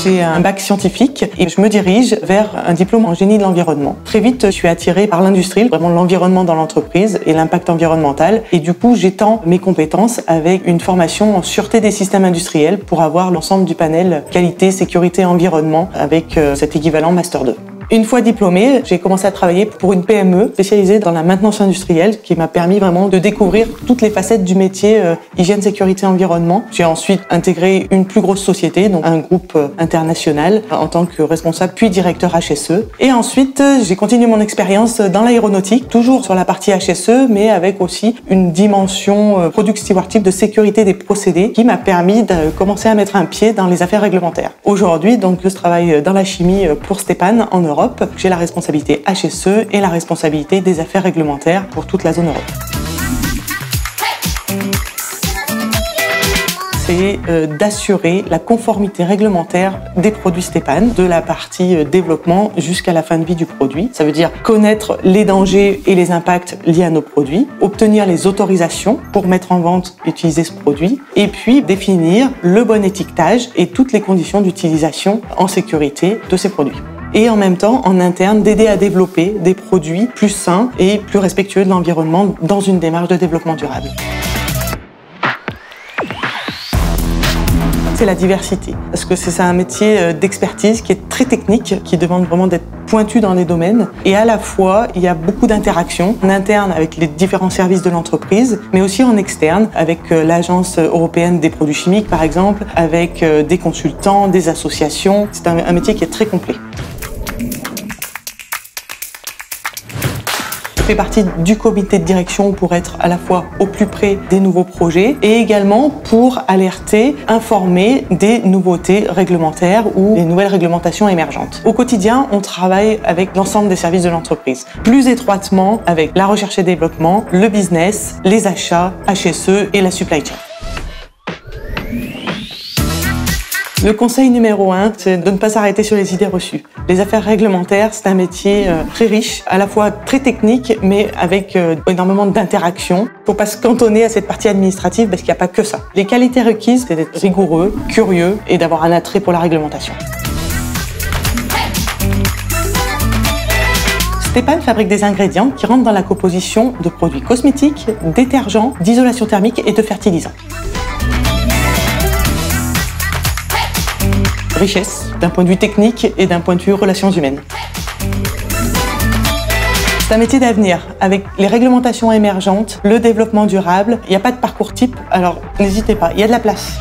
J'ai un bac scientifique et je me dirige vers un diplôme en génie de l'environnement. Très vite, je suis attirée par l'industrie, vraiment l'environnement dans l'entreprise et l'impact environnemental. Et du coup, j'étends mes compétences avec une formation en sûreté des systèmes industriels pour avoir l'ensemble du panel qualité, sécurité, environnement avec cet équivalent Master 2. Une fois diplômée, j'ai commencé à travailler pour une PME spécialisée dans la maintenance industrielle qui m'a permis vraiment de découvrir toutes les facettes du métier hygiène, sécurité, environnement. J'ai ensuite intégré une plus grosse société, donc un groupe international en tant que responsable puis directeur HSE. Et ensuite, j'ai continué mon expérience dans l'aéronautique, toujours sur la partie HSE, mais avec aussi une dimension product stewardship de sécurité des procédés qui m'a permis de commencer à mettre un pied dans les affaires réglementaires. Aujourd'hui, donc, je travaille dans la chimie pour Stepan en Europe. J'ai la responsabilité HSE et la responsabilité des affaires réglementaires pour toute la zone Europe. C'est d'assurer la conformité réglementaire des produits Stepan, de la partie développement jusqu'à la fin de vie du produit. Ça veut dire connaître les dangers et les impacts liés à nos produits, obtenir les autorisations pour mettre en vente et utiliser ce produit, et puis définir le bon étiquetage et toutes les conditions d'utilisation en sécurité de ces produits. Et en même temps, en interne, d'aider à développer des produits plus sains et plus respectueux de l'environnement dans une démarche de développement durable. C'est la diversité, parce que c'est un métier d'expertise qui est très technique, qui demande vraiment d'être pointu dans les domaines. Et à la fois, il y a beaucoup d'interactions en interne avec les différents services de l'entreprise, mais aussi en externe, avec l'Agence européenne des produits chimiques, par exemple, avec des consultants, des associations. C'est un métier qui est très complet. Je fais partie du comité de direction pour être à la fois au plus près des nouveaux projets et également pour alerter, informer des nouveautés réglementaires ou des nouvelles réglementations émergentes. Au quotidien, on travaille avec l'ensemble des services de l'entreprise, plus étroitement avec la recherche et développement, le business, les achats, HSE et la supply chain. Le conseil numéro 1, c'est de ne pas s'arrêter sur les idées reçues. Les affaires réglementaires, c'est un métier très riche, à la fois très technique, mais avec énormément d'interactions. Il ne faut pas se cantonner à cette partie administrative parce qu'il n'y a pas que ça. Les qualités requises, c'est d'être rigoureux, curieux et d'avoir un attrait pour la réglementation. Stepan fabrique des ingrédients qui rentrent dans la composition de produits cosmétiques, détergents, d'isolation thermique et de fertilisants. Richesse, d'un point de vue technique et d'un point de vue relations humaines. C'est un métier d'avenir, avec les réglementations émergentes, le développement durable. Il n'y a pas de parcours type, alors n'hésitez pas, il y a de la place.